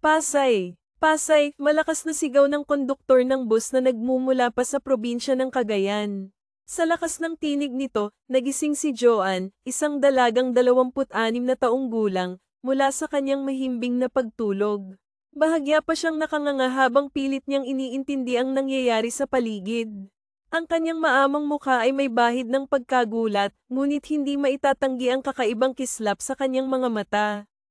Pasay. Pasay, malakas na sigaw ng konduktor ng bus na nagmumula pa sa probinsya ng Cagayan. Sa lakas ng tinig nito, nagising si Joanne, isang dalagang 26 na taong gulang, mula sa kanyang mahimbing na pagtulog. Bahagya pa siyang nakanganga habang pilit niyang iniintindi ang nangyayari sa paligid. Ang kanyang maamang mukha ay may bahid ng pagkagulat, ngunit hindi maitatanggi ang kakaibang kislap sa kanyang mga mata.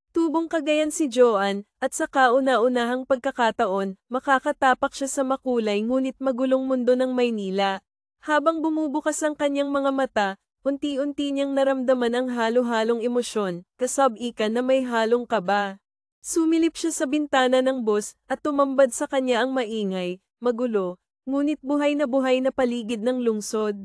Tubong Cagayan si Joanne, at sa kauna-unahang pagkakataon, makakatapak siya sa makulay ngunit magulong mundo ng Maynila. Habang bumubukas ang kanyang mga mata, unti-unti niyang naramdaman ang halo-halong emosyon, kasab-ikan na may halong kaba. Sumilip siya sa bintana ng bus, at tumambad sa kanya ang maingay, magulo, ngunit buhay na paligid ng lungsod.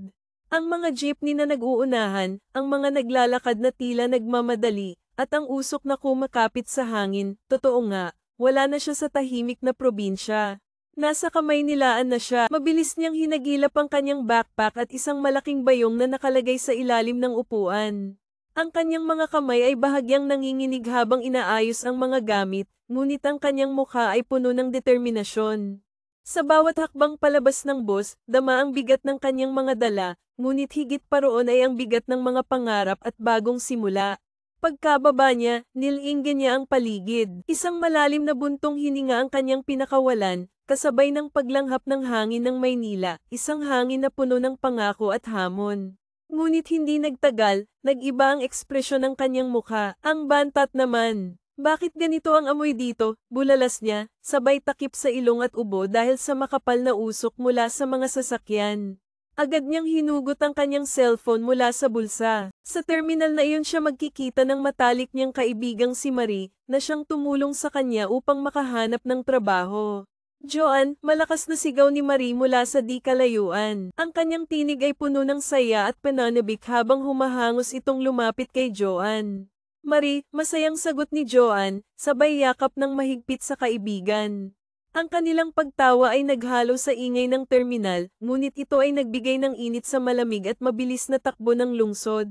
Ang mga jeepney na nag-uunahan, ang mga naglalakad na tila nagmamadali, at ang usok na kumakapit sa hangin, totoo nga, wala na siya sa tahimik na probinsya. Nasa kamay nilaan na siya, mabilis niyang hinagilap ang kanyang backpack at isang malaking bayong na nakalagay sa ilalim ng upuan. Ang kanyang mga kamay ay bahagyang nanginginig habang inaayos ang mga gamit, ngunit ang kanyang mukha ay puno ng determinasyon. Sa bawat hakbang palabas ng bus, dama ang bigat ng kanyang mga dala, ngunit higit pa roon ay ang bigat ng mga pangarap at bagong simula. Pagkababa niya, nilinggan niya ang paligid. Isang malalim na buntong hininga ang kanyang pinakawalan, kasabay ng paglanghap ng hangin ng Maynila, isang hangin na puno ng pangako at hamon. Ngunit hindi nagtagal, nag-iba ang ekspresyon ng kanyang mukha. Ang bantat naman. Bakit ganito ang amoy dito? Bulalas niya, sabay takip sa ilong at ubo dahil sa makapal na usok mula sa mga sasakyan. Agad niyang hinugot ang kanyang cellphone mula sa bulsa. Sa terminal na iyon siya magkikita ng matalik niyang kaibigang si Marie, na siyang tumulong sa kanya upang makahanap ng trabaho. Joanne, malakas na sigaw ni Marie mula sa di kalayuan. Ang kanyang tinig ay puno ng saya at pananabik habang humahangos itong lumapit kay Joanne. Marie, masayang sagot ni Joanne, sabay yakap ng mahigpit sa kaibigan. Ang kanilang pagtawa ay naghalo sa ingay ng terminal, ngunit ito ay nagbigay ng init sa malamig at mabilis na takbo ng lungsod.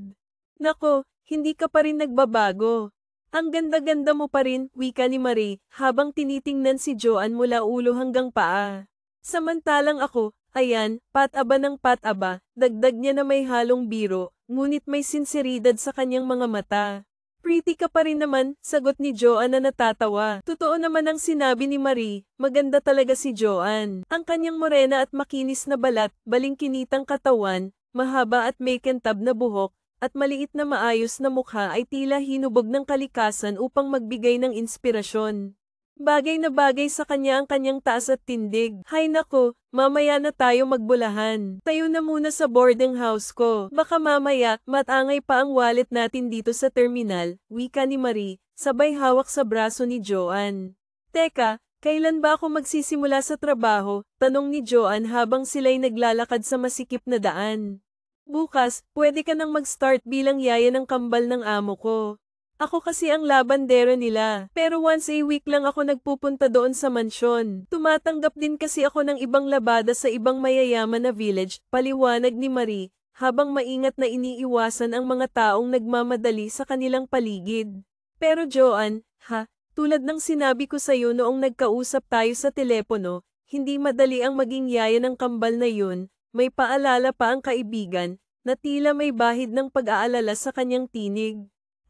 Nako, hindi ka pa rin nagbabago. Ang ganda-ganda mo pa rin, wika ni Marie, habang tinitingnan si Joanne mula ulo hanggang paa. Samantalang ako, ayan, pataba ng pataba, dagdag niya na may halong biro, ngunit may sinseridad sa kanyang mga mata. Pretty ka pa rin naman, sagot ni Joanne na natatawa. Totoo naman ang sinabi ni Marie, maganda talaga si Joanne. Ang kanyang morena at makinis na balat, balingkinitang katawan, mahaba at may kentab na buhok, at maliit na maayos na mukha ay tila hinubog ng kalikasan upang magbigay ng inspirasyon. Bagay na bagay sa kanya ang kanyang taas at tindig. Hay nako, mamaya na tayo magbulahan. Tayo na muna sa boarding house ko. Baka mamaya, matangay pa ang wallet natin dito sa terminal, wika ni Marie, sabay hawak sa braso ni Joanne. Teka, kailan ba ako magsisimula sa trabaho? Tanong ni Joanne habang sila'y naglalakad sa masikip na daan. Bukas, pwede ka nang mag-start bilang yaya ng kambal ng amo ko. Ako kasi ang labandera nila, pero once a week lang ako nagpupunta doon sa mansyon. Tumatanggap din kasi ako ng ibang labada sa ibang mayayaman na village, paliwanag ni Marie, habang maingat na iniiwasan ang mga taong nagmamadali sa kanilang paligid. Pero Joanne, tulad ng sinabi ko sa'yo noong nagkausap tayo sa telepono, hindi madali ang maging yaya ng kambal na yun. May paalala pa ang kaibigan, na tila may bahid ng pag-aalala sa kanyang tinig.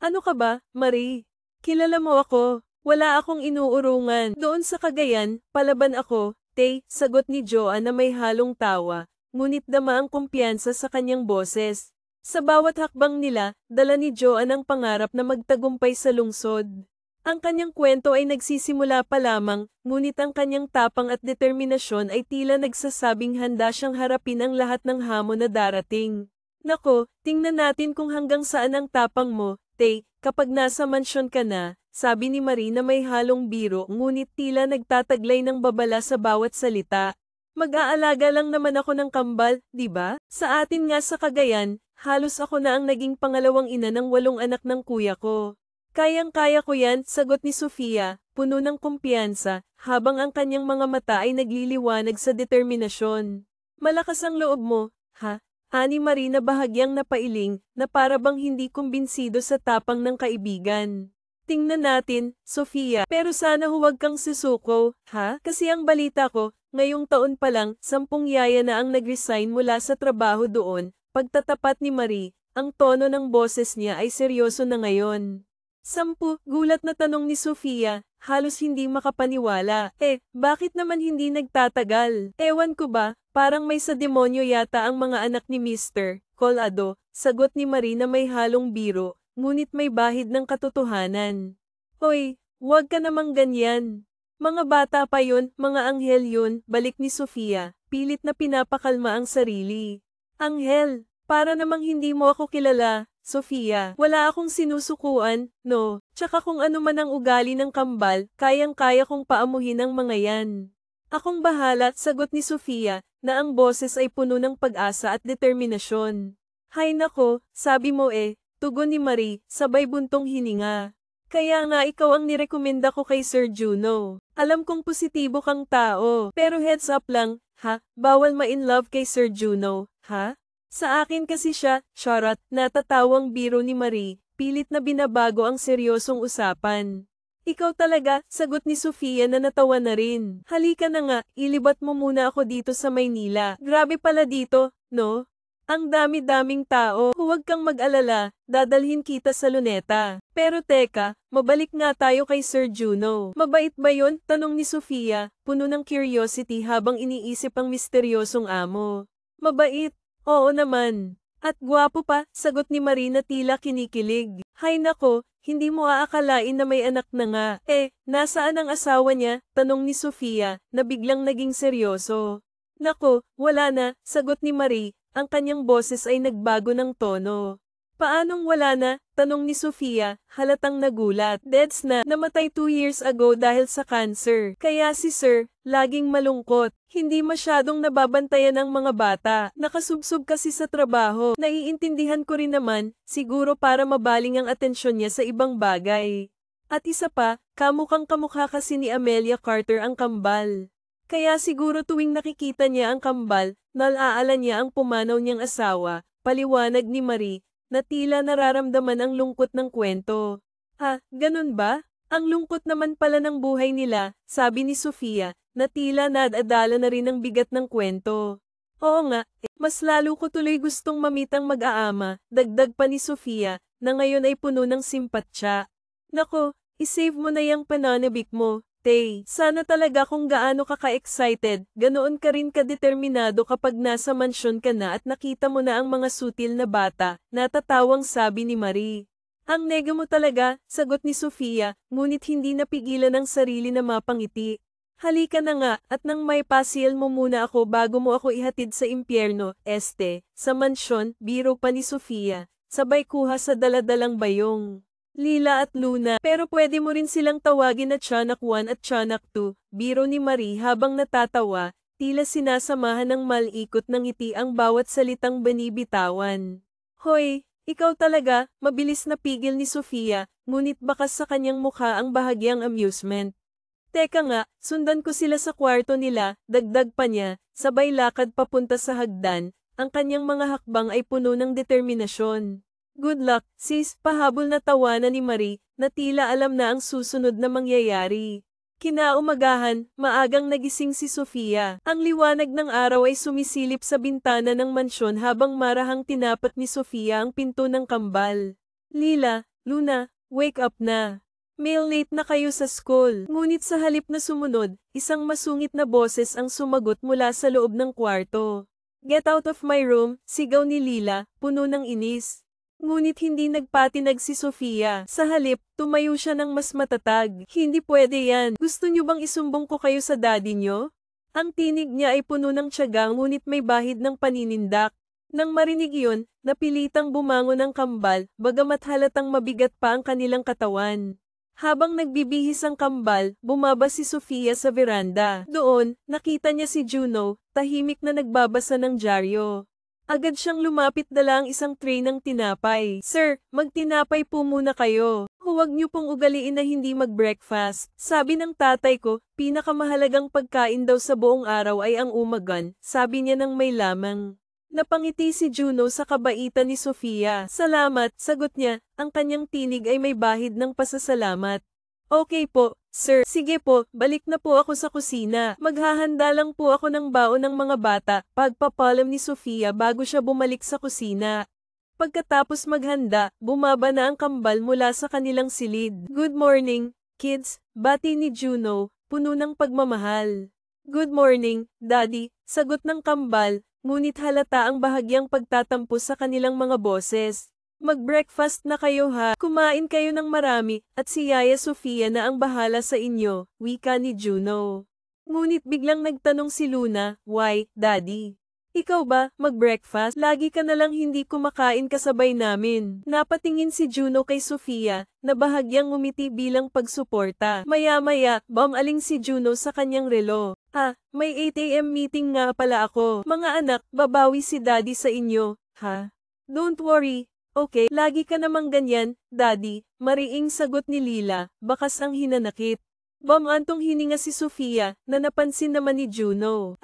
Ano ka ba, Marie? Kilala mo ako, wala akong inuurungan. Doon sa Cagayan, palaban ako, sagot ni Joanne na may halong tawa, ngunit dama ang kumpiyansa sa kanyang boses. Sa bawat hakbang nila, dala ni Joanne ang pangarap na magtagumpay sa lungsod. Ang kanyang kwento ay nagsisimula pa lamang, ngunit ang kanyang tapang at determinasyon ay tila nagsasabing handa siyang harapin ang lahat ng hamon na darating. Nako, tingnan natin kung hanggang saan ang tapang mo, kapag nasa mansyon ka na, sabi ni Marie na may halong biro ngunit tila nagtataglay ng babala sa bawat salita. Mag-aalaga lang naman ako ng kambal, di ba? Sa atin nga sa Cagayan, halos ako na ang naging pangalawang ina ng 8 anak ng kuya ko. Kayang-kaya ko yan, sagot ni Sofia, puno ng kumpiyansa, habang ang kanyang mga mata ay nagliliwanag sa determinasyon. Malakas ang loob mo, Ani Marie na bahagyang napailing, na para bang hindi kumbinsido sa tapang ng kaibigan. Tingnan natin, Sofia. Pero sana huwag kang susuko, ha? Kasi ang balita ko, ngayong taon pa lang, 10 yaya na ang nag-resign mula sa trabaho doon. Pagtatapat ni Marie, ang tono ng boses niya ay seryoso na ngayon. 10, gulat na tanong ni Sofia, halos hindi makapaniwala. Bakit naman hindi nagtatagal? Ewan ko ba, parang may sa demonyo yata ang mga anak ni Mr. Colado, sagot ni Marie na may halong biro, ngunit may bahid ng katotohanan. Hoy, huwag ka namang ganyan. Mga bata pa yun, mga anghel yun, balik ni Sofia, pilit na pinapakalma ang sarili. Anghel, para namang hindi mo ako kilala, Sofia. Wala akong sinusukuan, no? Tsaka kung ano man ang ugali ng kambal, kayang-kaya kong paamuhin ang mga yan. Akong bahala, sagot ni Sofia, na ang boses ay puno ng pag-asa at determinasyon. Hay nako, sabi mo tugon ni Marie, sabay buntong hininga. Kaya nga ikaw ang nirekomenda ko kay Sir Juno. Alam kong positibo kang tao, pero heads up lang, ha? Bawal ma-in love kay Sir Juno, ha? Sa akin kasi siya, charot, natatawang biro ni Marie, pilit na binabago ang seryosong usapan. Ikaw talaga, sagot ni Sofia na natawa na rin. Halika na nga, ilibat mo muna ako dito sa Maynila. Grabe pala dito, no? Ang dami-daming tao, huwag kang mag-alala, dadalhin kita sa Luneta. Pero teka, mabalik nga tayo kay Sir Juno. Mabait ba yon? Tanong ni Sofia, puno ng curiosity habang iniisip ang misteryosong amo. Mabait? Oo naman. At gwapo pa, sagot ni Marie na tila kinikilig. Hay nako, hindi mo aakalain na may anak na nga. Nasaan ang asawa niya? Tanong ni Sofia, na biglang naging seryoso. Nako, wala na, sagot ni Marie, ang kanyang boses ay nagbago ng tono. Paanong wala na? Tanong ni Sofia, halatang nagulat. Deads na, namatay 2 years ago dahil sa cancer. Kaya si Sir, laging malungkot. Hindi masyadong nababantayan ang mga bata. Nakasubsob kasi sa trabaho. Naiintindihan ko rin naman, siguro para mabaling ang atensyon niya sa ibang bagay. At isa pa, kamukhang kamukha kasi ni Amelia Carter ang kambal. Kaya siguro tuwing nakikita niya ang kambal, nalaala niya ang pumanaw niyang asawa, paliwanag ni Marie, na tila nararamdaman ang lungkot ng kwento. Ganun ba? Ang lungkot naman pala ng buhay nila, sabi ni Sofia, na tila nadadala na rin ang bigat ng kwento. Oo nga, mas lalo ko tuloy gustong mamitang mag-aama, dagdag pa ni Sofia, na ngayon ay puno ng simpatsya. Nako, isave mo na yung pananabik mo. Tay, sana talaga kung gaano ka ka-excited, ganoon ka rin ka-determinado kapag nasa mansyon ka na at nakita mo na ang mga sutil na bata, natatawang sabi ni Marie. Ang nega mo talaga, sagot ni Sofia, ngunit hindi napigilan ang sarili na mapangiti. Halika na nga, at nang may pasyal mo muna ako bago mo ako ihatid sa impyerno, sa mansyon, biro pa ni Sofia, sabay kuha sa daladalang bayong. Lila at Luna, pero pwede mo rin silang tawagin na Tiyanak 1 at Tiyanak 2, biro ni Marie habang natatawa, tila sinasamahan ng malikot ng ngiti ang bawat salitang banibitawan. Hoy, ikaw talaga, mabilis na pigil ni Sofia, ngunit bakas sa kanyang mukha ang bahagyang amusement. Teka nga, sundan ko sila sa kwarto nila, dagdag pa niya, sabay lakad papunta sa hagdan, ang kanyang mga hakbang ay puno ng determinasyon. Good luck, sis, pahabol na tawanan ni Marie, na tila alam na ang susunod na mangyayari. Kinaumagahan, maagang nagising si Sofia. Ang liwanag ng araw ay sumisilip sa bintana ng mansyon habang marahang tinapat ni Sofia ang pinto ng kambal. Lila, Luna, wake up na. May late na kayo sa school. Ngunit sa halip na sumunod, isang masungit na boses ang sumagot mula sa loob ng kwarto. Get out of my room, sigaw ni Lila, puno ng inis. Ngunit hindi nagpatinag si Sofia. Sa halip, tumayo siya ng mas matatag. Hindi pwede yan. Gusto niyo bang isumbong ko kayo sa daddy niyo? Ang tinig niya ay puno ng tiyaga ngunit may bahid ng paninindak. Nang marinig yun, napilitang bumangon ang kambal, bagamat halatang mabigat pa ang kanilang katawan. Habang nagbibihis ang kambal, bumaba si Sofia sa veranda. Doon, nakita niya si Juno, tahimik na nagbabasa ng dyaryo. Agad siyang lumapit dala ang isang tray ng tinapay. Sir, magtinapay po muna kayo. Huwag niyo pong ugaliin na hindi mag-breakfast. Sabi ng tatay ko, pinakamahalagang pagkain daw sa buong araw ay ang umagan, sabi niya nang may lamang. Napangiti si Juno sa kabaitan ni Sofia. Salamat, sagot niya, ang kanyang tinig ay may bahid ng pasasalamat. Okay po, sir. Sige po, balik na po ako sa kusina. Maghahanda lang po ako ng baon ng mga bata, pagpapalam ni Sofia bago siya bumalik sa kusina. Pagkatapos maghanda, bumaba na ang kambal mula sa kanilang silid. Good morning, kids, bati ni Juno, puno ng pagmamahal. Good morning, Daddy, sagot ng kambal, ngunit halata ang bahagyang pagtatampo sa kanilang mga boses. Mag-breakfast na kayo ha, kumain kayo ng marami, at si Yaya Sofia na ang bahala sa inyo, wika ni Juno. Ngunit biglang nagtanong si Luna, why, Daddy? Ikaw ba, mag-breakfast? Lagi ka nalang hindi kumakain kasabay namin. Napatingin si Juno kay Sofia, na bahagyang ngumiti bilang pagsuporta. Maya-maya, bumaling si Juno sa kanyang relo. May 8 AM meeting nga pala ako. Mga anak, babawi si Daddy sa inyo, ha? Don't worry. Okay, lagi ka namang ganyan, Daddy, mariing sagot ni Lila, bakas ang hinanakit. Bumantong hininga si Sofia, na napansin naman ni Juno.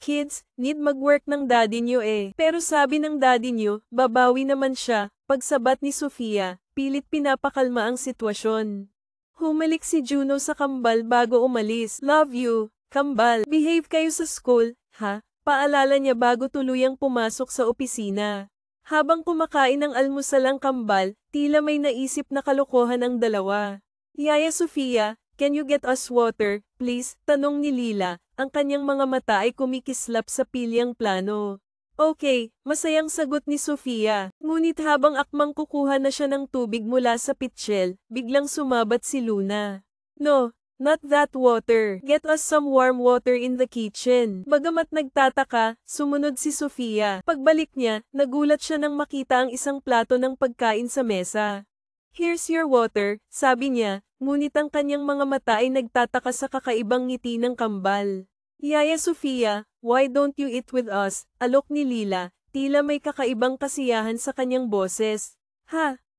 Kids, need mag-work ng daddy niyo eh. Pero sabi ng daddy niyo, babawi naman siya. Pagsabat ni Sofia, pilit pinapakalma ang sitwasyon. Humalik si Juno sa kambal bago umalis. Love you, kambal. Behave kayo sa school, ha? Paalala niya bago tuluyang pumasok sa opisina. Habang kumakain ng almusal ang kambal, tila may naisip na kalokohan ang dalawa. Yaya Sofia, can you get us water, please? Tanong ni Lila. Ang kanyang mga mata ay kumikislap sa pilyang plano. Okay, masayang sagot ni Sofia. Ngunit habang akmang kukuha na siya ng tubig mula sa pitchel, biglang sumabat si Luna. No, not that water. Get us some warm water in the kitchen. Bagamat nagtataka, sumunod si Sofia. Pagbalik niya, nagulat siya nang makita ang isang plato ng pagkain sa mesa. Here's your water, sabi niya, ngunit ang kanyang mga mata ay nagtataka sa kakaibang ngiti ng kambal. Yaya Sofia, why don't you eat with us? Alok ni Lila, tila may kakaibang kasiyahan sa kanyang boses.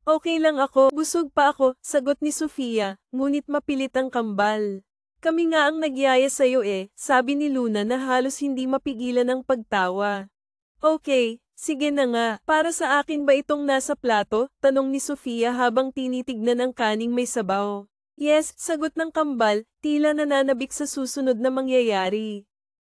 Okay lang ako, busog pa ako, sagot ni Sofia, ngunit mapilit ang kambal. Kami nga ang nagyaya sa'yo eh, sabi ni Luna na halos hindi mapigilan ang pagtawa. Okay. Sige na nga, para sa akin ba itong nasa plato? Tanong ni Sofia habang tinitignan ang kaning may sabaw. Yes, sagot ng kambal, tila nananabik sa susunod na mangyayari.